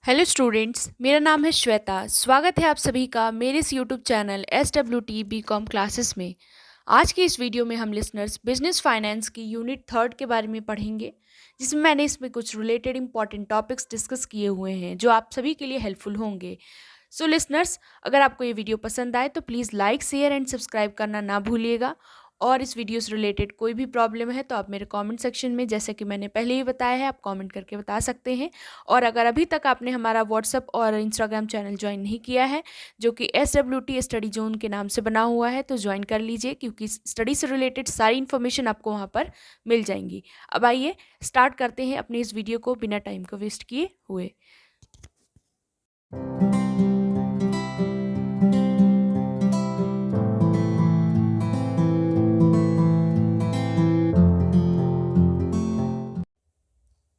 Hello students, मेरा नाम है श्वेता। स्वागत है आप सभी का मेरे इस YouTube channel SWT BCom classes में। आज की इस वीडियो में हम लिसनर्स बिजनेस फाइनेंस की यूनिट थर्ड के बारे में पढ़ेंगे, जिसमें मैंने इसमें कुछ रिलेटेड इंपॉर्टेंट टॉपिक्स डिस्कस किए हुए हैं जो आप सभी के लिए हेल्पफुल होंगे। सो लिसनर्स, अगर आपको ये वीडियो पसंद आए तो please like, share and subscribe करना ना भूलिएगा। और इस वीडियो से रिलेटेड कोई भी प्रॉब्लम है तो आप मेरे कमेंट सेक्शन में, जैसे कि मैंने पहले ही बताया है, आप कमेंट करके बता सकते हैं। और अगर अभी तक आपने हमारा व्हाट्सअप और इंस्टाग्राम चैनल ज्वाइन नहीं किया है, जो कि SWT स्टडी जोन के नाम से बना हुआ है, तो ज्वाइन कर लीजिए, क्योंकि स्टडी से रिलेटेड सारी इन्फॉर्मेशन आपको वहाँ पर मिल जाएंगी। अब आइए स्टार्ट करते हैं अपनी इस वीडियो को बिना टाइम को वेस्ट किए हुए।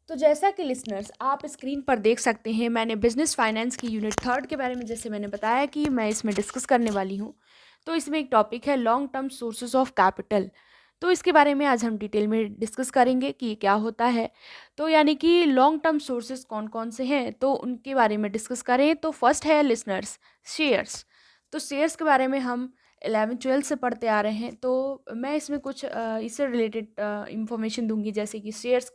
तो जैसा कि लिसनर्स आप स्क्रीन पर देख सकते हैं, मैंने बिजनेस फाइनेंस की यूनिट थर्ड के बारे में जैसे मैंने बताया कि मैं इसमें डिस्कस करने वाली हूँ। तो इसमें एक टॉपिक है long term sources of capital. तो इसके बारे में आज हम डिटेल में डिस्कस करेंगे कि ये क्या होता है। तो यानी कि लॉन्ग टर्म सोर्सेज कौन कौन से हैं, तो उनके बारे में डिस्कस करें। तो फर्स्ट है लिसनर्स शेयर्स। तो शेयर्स के बारे में हम 11th-12th से पढ़ते आ रहे हैं। तो मैं इसमें कुछ इससे रिलेटेड इंफॉर्मेशन दूंगी, जैसे कि शेयर्स,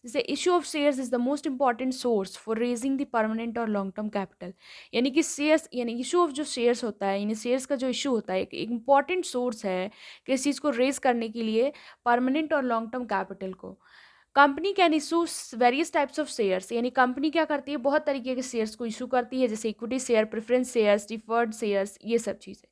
जैसे issue of shares is the most important source for raising the permanent और लॉन्ग टर्म कैपिटल। यानी कि शेयर्स, यानी इशू ऑफ जो शेयर्स होता है, यानी शेयर्स का जो इशू होता है, एक इंपॉर्टेंट सोर्स है किसी चीज़ को रेज करने के लिए परमानेंट और लॉन्ग टर्म कैपिटल को। Company can issue various types of shares, यानी कंपनी क्या करती है, बहुत तरीके के शेयर्स को इशू करती है, जैसे equity share, preference shares, deferred shares, ये सब चीज़ें।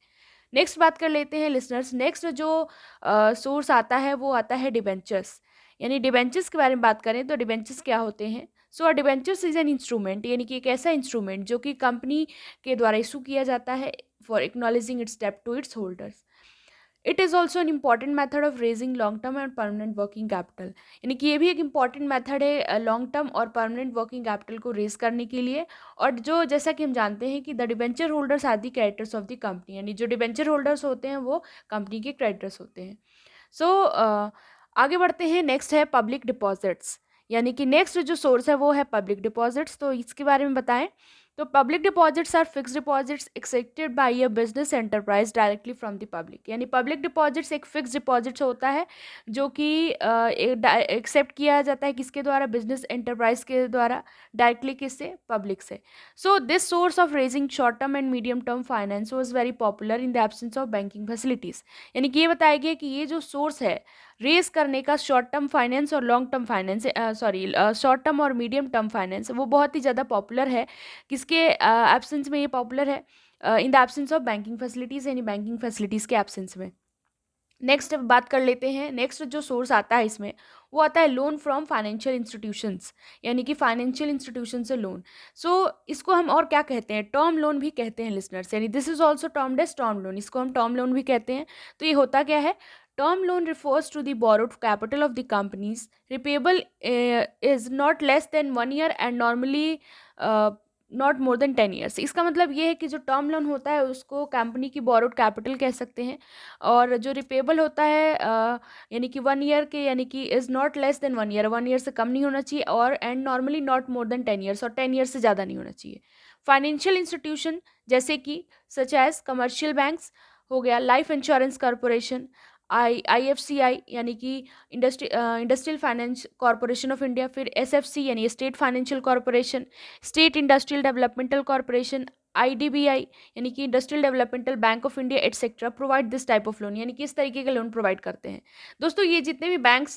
नेक्स्ट बात कर लेते हैं लिसनर्स। नेक्स्ट जो सोर्स आता है वो आता है डिबेंचर्स। यानी डिबेंचर्स के बारे में बात करें तो डिबेंचर्स क्या होते हैं। सो डिबेंचर्स इज एन इंस्ट्रूमेंट, यानी कि एक ऐसा इंस्ट्रूमेंट जो कि कंपनी के द्वारा इशू किया जाता है फॉर एक्नॉलेजिंग इट्स डेब्ट to its holders. It is also an important method of raising long term and permanent working capital. यानी कि ये भी एक इंपॉर्टेंट मैथड है लॉन्ग टर्म और परमानेंट वर्किंग कैपिटल को रेज करने के लिए। और जो, जैसा कि हम जानते हैं कि the debenture holders are the creditors of the company, यानी जो डिबेंचर होल्डर्स होते हैं वो कंपनी के क्रेडिटर्स होते हैं। सो आगे बढ़ते हैं। नेक्स्ट है पब्लिक डिपॉजिट्स। यानी कि नेक्स्ट जो सोर्स है वो है पब्लिक डिपॉजिट्स। तो इसके बारे में बताएं तो public deposits are fixed deposits accepted by a business enterprise directly from the public. यानी पब्लिक डिपॉजिट्स एक फिक्स्ड डिपॉजिट्स होता है जो कि एक्सेप्ट किया जाता है किसके द्वारा, बिजनेस एंटरप्राइज के द्वारा, डायरेक्टली किससे, पब्लिक से। So this source of raising short term and medium term finance was very popular in the absence of banking facilities. यानी कि ये बताया गया कि ये जो सोर्स है रेस करने का, शॉर्ट टर्म फाइनेंस और long term finance, short term और मीडियम टर्म फाइनेंस, वो बहुत ही ज़्यादा पॉपुलर है। किसके एब्सेंस में ये पॉपुलर है? In the absence of banking facilities, यानी बैंकिंग फैसिलिटीज़ के एब्सेंस में। नेक्स्ट बात कर लेते हैं। नेक्स्ट जो सोर्स आता है इसमें वो आता है लोन फ्रॉम फाइनेंशियल इंस्टीट्यूशंस। यानी कि फाइनेंशियल इंस्टीट्यूशन से लोन। सो इसको हम और क्या कहते हैं, टर्म लोन भी कहते हैं लिसनर्स। यानी this is also termed as term loan, इसको हम टर्म लोन भी कहते हैं। तो ये होता क्या है? Term loan refers to the borrowed capital of the companies. Repayable is not less than 1 year and normally not more than 10 years। इसका मतलब ये है कि जो टर्म लोन होता है उसको कंपनी की बोरोड कैपिटल कह सकते हैं, और जो रिपेबल होता है यानी कि 1 year के, यानी कि is not less than 1 year, 1 year से कम नहीं होना चाहिए, और and normally not more than 10 years, और 10 years से ज़्यादा नहीं होना चाहिए। फाइनेंशियल इंस्टीट्यूशन जैसे कि सच एज कमर्शियल बैंक्स हो गया, लाइफ इंश्योरेंस कॉरपोरेशन, IFCI यानी कि industrial finance corporation of India, फिर SFC यानी state financial corporation, state industrial developmental corporation, IDBI यानी कि industrial developmental bank of India etcetera provide this type of loan. यानी कि इस तरीके के लोन प्रोवाइड करते हैं। दोस्तों ये जितने भी बैंक्स,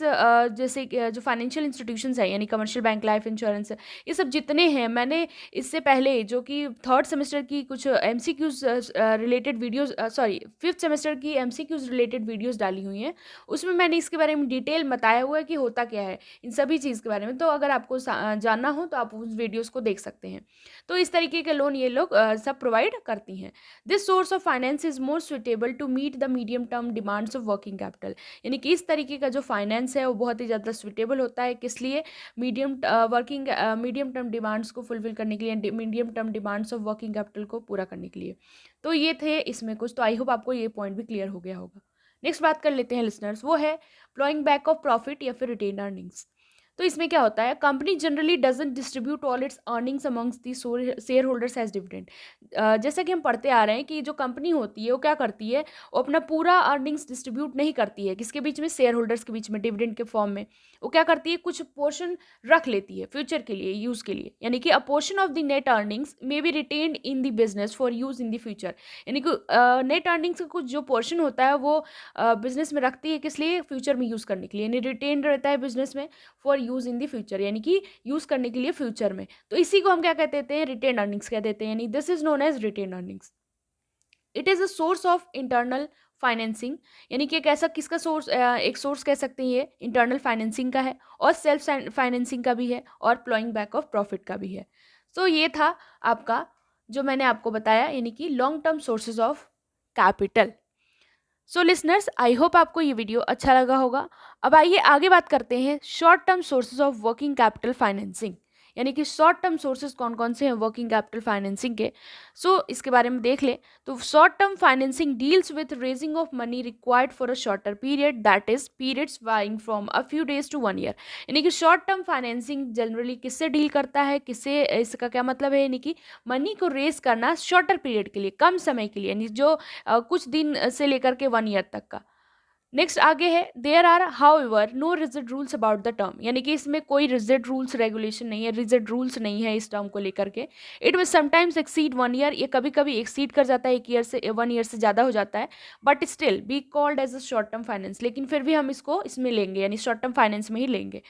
जैसे जो फाइनेंशियल इंस्टीट्यूशंस है, यानी कमर्शियल बैंक, लाइफ इंश्योरेंस, ये सब जितने हैं, मैंने इससे पहले जो कि थर्ड सेमेस्टर की कुछ MCQs related videos, sorry 5th semester की MCQs रिलेटेड वीडियोस डाली हुई हैं, उसमें मैंने इसके बारे में डिटेल बताया हुआ है कि होता क्या है इन सभी चीज़ के बारे में। तो अगर आपको जानना हो तो आप उस वीडियोस को देख सकते हैं। तो इस तरीके के लोन ये लोग सब प्रोवाइड करती हैं। This source of finance is more suitable to meet the medium term demands of working capital. यानी कि इस तरीके का जो फाइनेंस है वो बहुत ही ज़्यादा सुटेबल होता है, किस लिए? मीडियम टर्म डिमांड्स को फुलफिल करने के लिए, medium term demands of working capital को पूरा करने के लिए। तो ये थे इसमें कुछ। तो आई होप आपको ये पॉइंट भी क्लियर हो गया होगा। नेक्स्ट बात कर लेते हैं लिसनर्स, वो है प्लॉइंग बैक ऑफ प्रॉफिट या फिर रिटेन अर्निंग्स। तो इसमें क्या होता है, company generally doesn't distribute all its earnings amongst the share holders as dividend. जैसा कि हम पढ़ते आ रहे हैं कि जो कंपनी होती है वो क्या करती है, वो अपना पूरा अर्निंग्स डिस्ट्रीब्यूट नहीं करती है किसके बीच में, शेयर होल्डर्स के बीच में डिविडेंड के फॉर्म में। वो क्या करती है, कुछ पोर्शन रख लेती है फ्यूचर के लिए, यूज़ के लिए, यानी कि अ portion of the net earnings may be retained in the business for use in the future. यानी कि नेट अर्निंग्स का कुछ जो पोर्शन होता है वो बिजनेस में रखती है, किस लिए, फ्यूचर में यूज़ करने के लिए, यानी रिटेन रहता है बिजनेस में for use in the future, यानी कि यूज़ करने के लिए फ्यूचर में। तो इसी को हम क्या कहते देते हैं, रिटेन अर्निंग्स कह देते हैं, यानी this is known as retained earnings. It is a source of internal financing, यानी कि एक ऐसा किसका सोर्स, एक सोर्स कह सकते हैं ये इंटरनल फाइनेंसिंग का है, और सेल्फ फाइनेंसिंग का भी है, और प्लॉइंग बैक ऑफ प्रॉफिट का भी है। सो ये था आपका जो मैंने आपको बताया, यानी कि long term sources of capital. So listeners, I hope आपको ये वीडियो अच्छा लगा होगा। अब आइए आगे बात करते हैं short term sources of working capital financing, यानी कि शॉर्ट टर्म सोर्सेज कौन कौन से हैं वर्किंग कैपिटल फाइनेंसिंग के। इसके बारे में देख लें। तो short term financing deals with raising of money required for a shorter period, that is periods varying from a few days to 1 year. यानी कि शॉर्ट टर्म फाइनेंसिंग जनरली किससे डील करता है, किससे, इसका क्या मतलब है, यानी कि मनी को रेज करना शॉर्टर पीरियड के लिए, कम समय के लिए, यानी जो कुछ दिन से लेकर के 1 ईयर तक का। नेक्स्ट आगे है, there are however no rigid rules about the term, यानी कि इसमें कोई रिजिड रूल्स रेगुलेशन नहीं है, रिजिड रूल्स नहीं है इस टर्म को लेकर के। It will sometimes exceed 1 year, ये कभी कभी एक्सीड कर जाता है 1 ईयर से, 1 ईयर से ज़्यादा हो जाता है, but still be called as a short term finance, लेकिन फिर भी हम इसको इसमें लेंगे, यानी शॉर्ट टर्म फाइनेंस में ही लेंगे।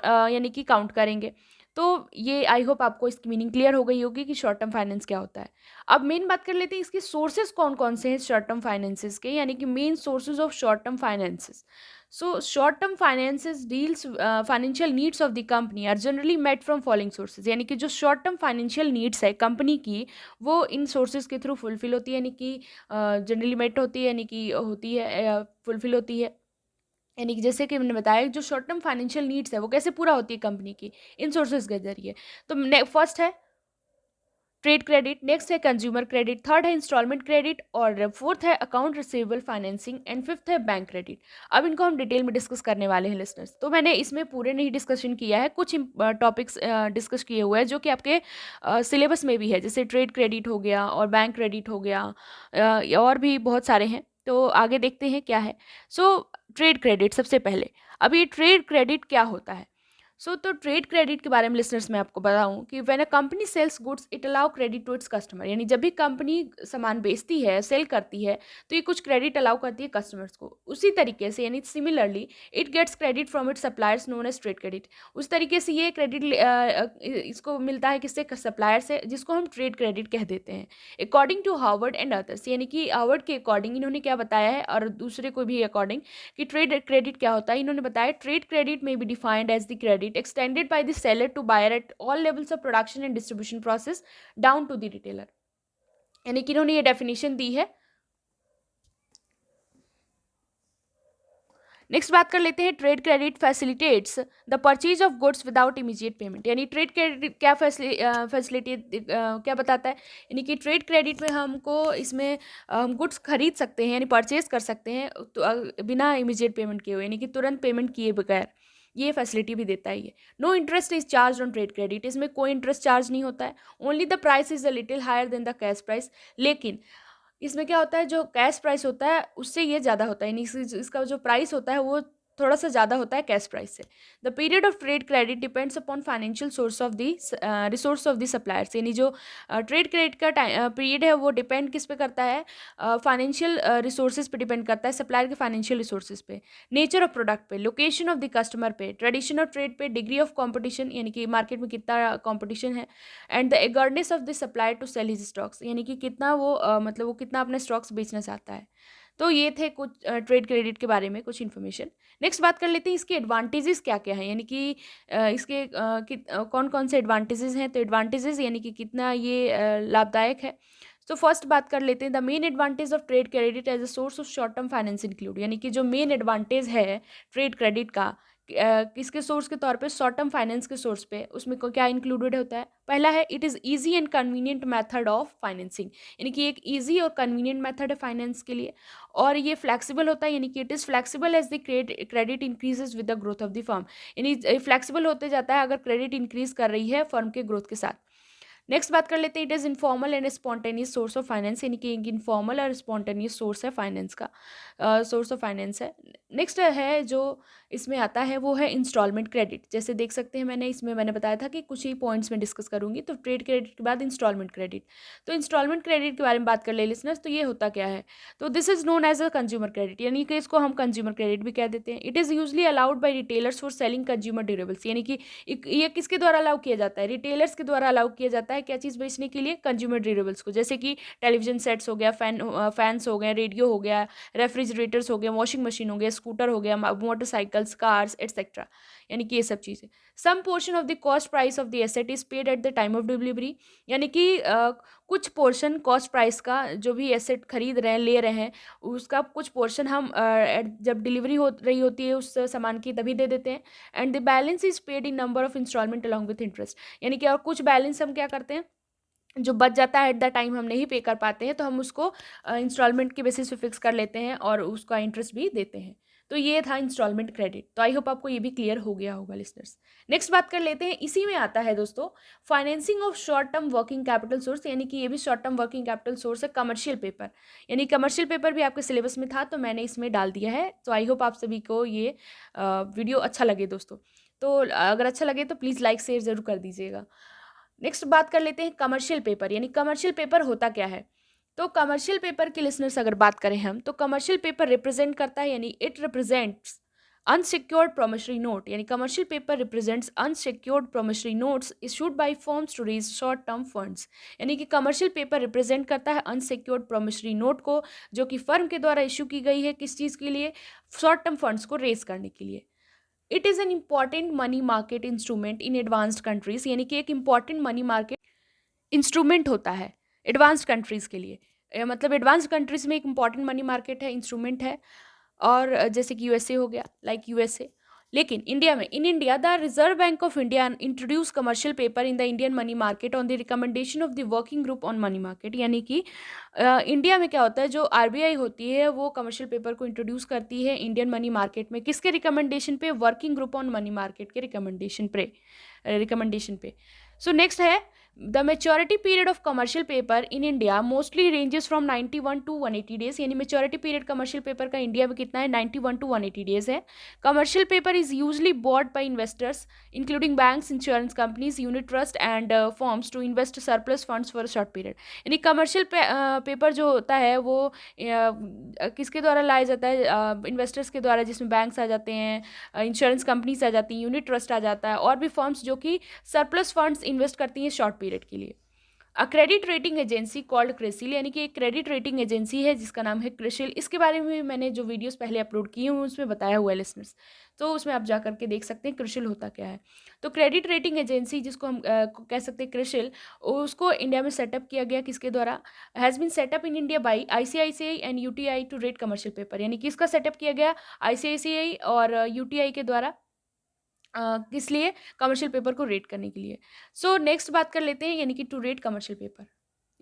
यानी कि काउंट करेंगे। तो ये आई होप आपको इसकी मीनिंग क्लियर हो गई होगी कि शॉर्ट टर्म फाइनेंस क्या होता है। अब मेन बात कर लेते हैं इसके सोर्सेज कौन कौन से हैं शॉर्ट टर्म फाइनेंसेस के, यानी कि main sources of short term finances. Short term finances deals financial needs of the company are generally met from following sources, यानी कि जो शॉर्ट टर्म फाइनेंशियल नीड्स है कंपनी की, वो इन सोर्सेज के थ्रू फुलफिल होती है, यानी कि जनरली मेट होती है, यानी कि होती है, फुलफिल होती है। यानी कि जैसे कि मैंने बताया, जो शॉर्ट टर्म फाइनेंशियल नीड्स है वो कैसे पूरा होती है कंपनी की, इन सोर्सेज के जरिए। तो फर्स्ट है ट्रेड क्रेडिट, नेक्स्ट है कंज्यूमर क्रेडिट, थर्ड है इंस्टॉलमेंट क्रेडिट, और फोर्थ है account receivable financing, and fifth है बैंक क्रेडिट। अब इनको हम डिटेल में डिस्कस करने वाले हैं लिसनर्स। तो मैंने इसमें पूरे नहीं डिस्कशन किया है, कुछ टॉपिक्स डिस्कस किए हुए हैं जो कि आपके सिलेबस में भी है, जैसे ट्रेड क्रेडिट हो गया और बैंक क्रेडिट हो गया, और भी बहुत सारे हैं। तो आगे देखते हैं क्या है। ट्रेड क्रेडिट सबसे पहले। अब ये ट्रेड क्रेडिट क्या होता है? तो ट्रेड क्रेडिट के बारे में लिसनर्स मैं आपको बताऊं कि when a company sells goods it allow credit to its customer, यानी जब भी कंपनी सामान बेचती है, सेल करती है, तो ये कुछ क्रेडिट अलाउ करती है कस्टमर्स को। उसी तरीके से, यानी similarly it gets credit from its suppliers known as trade credit. उस तरीके से ये क्रेडिट इसको मिलता है किससे, सप्लायर से, जिसको हम ट्रेड क्रेडिट कह देते हैं। According to Harvard and others, यानी कि हार्वर्ड के अकॉर्डिंग इन्होंने क्या बताया है, और दूसरे को भी अकॉर्डिंग, कि ट्रेड क्रेडिट क्या होता है। इन्होंने बताया ट्रेड क्रेडिट में be defined as the credit extended by the seller to buyer at all levels of production and distribution process down to the retailer। यानी कि इन्होंने ये डेफिनेशन दी है। नेक्स्ट बात कर लेते हैं, trade credit facilitates the purchase of goods without immediate payment, यानी ट्रेड क्रेडिट क्या फैसिलिटेट क्या बताता है, यानी कि ट्रेड क्रेडिट में हमको इसमें हम गुड्स खरीद सकते हैं, यानी परचेज कर सकते हैं, तो बिना इमीडिएट पेमेंट किए हुए, यानी कि तुरंत पेमेंट किए बगैर, ये फैसिलिटी भी देता है ये। No interest is charge on trade credit, इसमें कोई इंटरेस्ट चार्ज नहीं होता है। Only the price is a little higher than the cash price, लेकिन इसमें क्या होता है, जो कैश प्राइस होता है उससे ये ज़्यादा होता है, यानी इसका जो प्राइस होता है वो थोड़ा सा ज़्यादा होता है कैश प्राइस से। The period of trade credit depends upon financial source of the resource of the suppliers, यानी जो ट्रेड क्रेडिट का पीरियड है वो डिपेंड किस पे करता है, फाइनेंशियल रिसोर्सेज पे डिपेंड करता है, सप्लायर के फाइनेंशियल रिसोर्सेज पे, नेचर ऑफ प्रोडक्ट पे, लोकेशन ऑफ द कस्टमर पे, ट्रेडिशन ऑफ ट्रेड पे, डिग्री ऑफ कॉम्पिटिशन, यानी कि मार्केट में कितना कॉम्पिटिशन है, and the eagerness of the supplier to sell his stocks, यानी कि कितना वो मतलब वो कितना अपने स्टॉक्स बेचना चाहता है। तो ये थे कुछ ट्रेड क्रेडिट के बारे में कुछ इन्फॉर्मेशन। नेक्स्ट बात कर लेते हैं इसके एडवांटेजेस क्या क्या हैं, यानी कि इसके कौन कौन से एडवांटेजेस हैं। तो एडवांटेजेस यानी कि कितना ये लाभदायक है। तो फर्स्ट बात कर लेते हैं, the main advantage of trade credit as a source of short term finance include, यानी कि जो मेन एडवांटेज है ट्रेड क्रेडिट का किसके सोर्स के तौर पे, शॉर्ट टर्म फाइनेंस के सोर्स पे। उसमें क्या इंक्लूडेड होता है, पहला है it is easy and convenient method of financing, यानी कि एक ईजी और कन्वीनियंट मेथड है फाइनेंस के लिए। और ये फ्लेक्सिबल होता है, यानी कि it is flexible as the credit increases with the growth of the firm, यानी फ्लेक्सिबल होते जाता है अगर क्रेडिट इंक्रीज कर रही है फर्म के ग्रोथ के साथ। नेक्स्ट बात कर लेते हैं, it is informal and spontaneous source of finance, यानी कि एक इनफॉर्मल और स्पॉन्टेनियस सोर्स है फाइनेंस का, सोर्स ऑफ फाइनेंस है। नेक्स्ट है जो इसमें आता है वो है इंस्टॉलमेंट क्रेडिट। जैसे देख सकते हैं मैंने बताया था कि कुछ ही पॉइंट्स में डिस्कस करूंगी, तो ट्रेड क्रेडिट के बाद इंस्टॉलमेंट क्रेडिट। तो इंस्टॉलमेंट क्रेडिट के बारे में बात कर ले लिसनर्स, तो ये होता क्या है, तो this is known as a consumer credit, यानी कि इसको हम कंज्यूमर क्रेडिट भी कह देते हैं। It is usually allowed by retailers for selling consumer durables, यानी कि ये किसके द्वारा अलाउ किया जाता है, रिटेलर्स के द्वारा अलाउ किया जाता है क्या चीज़ बेचने के लिए, कंज्यूमर ड्यूरेबल्स को, जैसे कि टेलीविजन सेट्स हो गया, फैंस हो गए, रेडियो हो गया, रेफ्रिजरेटर्स हो गए, वॉशिंग मशीन हो गया, स्कूटर हो गया, मोटरसाइकिल्स, कार्स एटसेट्रा, यानी कि ये सब चीज़ें। Some portion of the cost price of the asset is paid at the time of delivery, यानी कि कुछ पोर्शन कॉस्ट प्राइस का, जो भी एसेट खरीद रहे हैं ले रहे हैं उसका कुछ पोर्शन हम जब डिलीवरी हो रही होती है उस सामान की तभी दे देते हैं। And the balance is paid in number of instalment along with interest, यानी कि और कुछ बैलेंस हम क्या करते हैं, जो बच जाता है एट द टाइम हम नहीं पे कर पाते हैं तो हम उसको इंस्टॉलमेंट के बेसिस पे फिक्स कर लेते हैं और उसका इंटरेस्ट भी देते हैं। तो ये था इंस्टॉलमेंट क्रेडिट। तो आई होप आपको ये भी क्लियर हो गया होगा लिसनर्स। नेक्स्ट बात कर लेते हैं, इसी में आता है दोस्तों financing of short term working capital source, यानी कि ये भी short term working capital source है, कमर्शियल पेपर, यानी कमर्शियल पेपर भी आपके सिलेबस में था तो मैंने इसमें डाल दिया है। तो आई होप आप सभी को ये वीडियो अच्छा लगे दोस्तों। तो अगर अच्छा लगे तो प्लीज़ लाइक शेयर ज़रूर कर दीजिएगा। नेक्स्ट बात कर लेते हैं कमर्शियल पेपर, यानी कमर्शियल पेपर होता क्या है। तो कमर्शियल पेपर के लिसनर्स अगर बात करें हम, तो कमर्शियल पेपर रिप्रेजेंट करता है, यानी it represents unsecured promissory note, यानी commercial paper represents unsecured promissory notes issued by firms to raise short term funds, यानी कि कमर्शियल पेपर रिप्रेजेंट करता है अनसिक्योर्ड प्रोमिसरी नोट को, जो कि फर्म के द्वारा इशू की गई है किस चीज़ के लिए, शॉर्ट टर्म फंड्स को रेज करने के लिए। It is an important money market instrument in advanced countries, यानी कि एक इम्पॉर्टेंट मनी मार्केट इंस्ट्रूमेंट होता है एडवांस्ड कंट्रीज़ के लिए। मतलब एडवांस्ड कंट्रीज़ में एक इम्पॉर्टेंट मनी मार्केट है, इंस्ट्रूमेंट है। और जैसे कि यूएसए हो गया, लाइक यूएसए। लेकिन इंडिया में, in India the reserve bank of India introduce commercial paper in the Indian money market on the recommendation of the working group on money market, यानी कि इंडिया में क्या होता है, जो आरबीआई होती है वो कमर्शियल पेपर को इंट्रोड्यूस करती है इंडियन मनी मार्केट में, किसके रिकमेंडेशन पे, working group on money market के रिकमेंडेशन पे। सो नेक्स्ट है the maturity period of commercial paper in India mostly ranges from 91 to 180 days, यानी मेच्योरिटी पीरियड कमर्शियल पेपर का इंडिया में कितना है, 91 टू 180 डेज है। Commercial paper is usually bought by investors including banks, insurance companies, unit trust and forms to invest surplus funds for short period, यानी commercial paper जो होता है वो किसके द्वारा लाया जाता है, इन्वेस्टर्स के द्वारा, जिसमें बैंक्स आ जाते हैं, इंश्योरेंस कंपनीज आ जाती हैं, यूनिट ट्रस्ट आ जाता है और भी फर्म्स जो कि सरप्लस फंड्स इन्वेस्ट करती हैं शॉर्ट पीरियड के लिए। A credit rating agency called CRISIL, यानी कि एक क्रेडिट रेटिंग एजेंसी है जिसका नाम है क्रिसिल। इसके बारे में मैंने जो वीडियोस पहले अपलोड किए हूँ उसमें बताया हुआ है लिसनर्स, तो उसमें आप जा करके देख सकते हैं क्रिसिल होता क्या है। तो क्रेडिट रेटिंग एजेंसी जिसको हम कह सकते हैं क्रिसिल, उसको इंडिया में सेटअप किया गया किसके द्वारा, has been set up in India by ICICI and UTI to rate commercial paper, यानी किसका सेटअप किया गया, आईसीआईसीआई और यूटीआई के द्वारा, किस लिए, कमर्शियल पेपर को रेट करने के लिए। सो नेक्स्ट बात कर लेते हैं, यानी कि टू रेट कमर्शियल पेपर,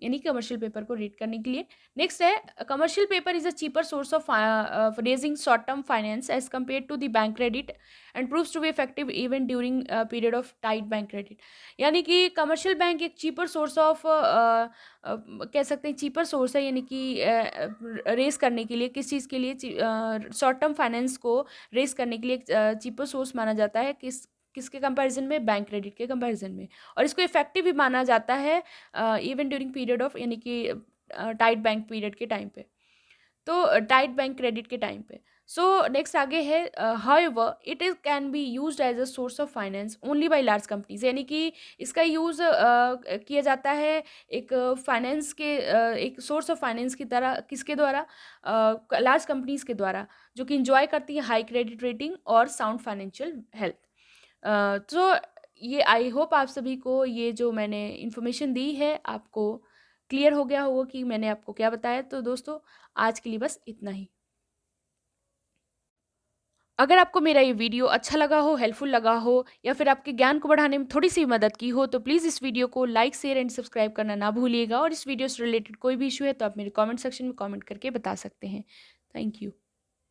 यानी कमर्शियल पेपर को रेट करने के लिए। नेक्स्ट है commercial paper is a cheaper source of raising short term finance as compare to the bank credit and proves to be effective even during period of tight bank credit, यानी कि commercial bank एक cheaper source of कह सकते हैं cheaper source है, यानी कि race करने के लिए, किस चीज़ के लिए, शॉर्ट टर्म फाइनेंस को रेस करने के लिए चीपर सोर्स माना जाता है, किसके कंपैरिजन में, बैंक क्रेडिट के कंपैरिजन में। और इसको इफेक्टिव भी माना जाता है इवन ड्यूरिंग पीरियड ऑफ, यानी कि टाइट बैंक पीरियड के टाइम पे, तो टाइट बैंक क्रेडिट के टाइम पे। सो नेक्स्ट आगे है however it is can be used as a source of finance only by large companies, यानी कि इसका यूज़ किया जाता है एक फाइनेंस के एक सोर्स ऑफ फाइनेंस की तरह, किसके द्वारा, लार्ज कंपनीज के द्वारा, जो कि इंजॉय करती है हाई क्रेडिट रेटिंग और साउंड फाइनेंशियल हेल्थ। तो ये आई होप आप सभी को ये जो मैंने इन्फॉर्मेशन दी है आपको क्लियर हो गया होगा कि मैंने आपको क्या बताया। तो दोस्तों आज के लिए बस इतना ही। अगर आपको मेरा ये वीडियो अच्छा लगा हो, हेल्पफुल लगा हो या फिर आपके ज्ञान को बढ़ाने में थोड़ी-सी मदद की हो, तो प्लीज़ इस वीडियो को लाइक, शेयर एंड सब्सक्राइब करना ना भूलिएगा और इस वीडियो से रिलेटेड कोई भी इश्यू है तो आप मेरे कमेंट सेक्शन में कमेंट करके बता सकते हैं। Thank you.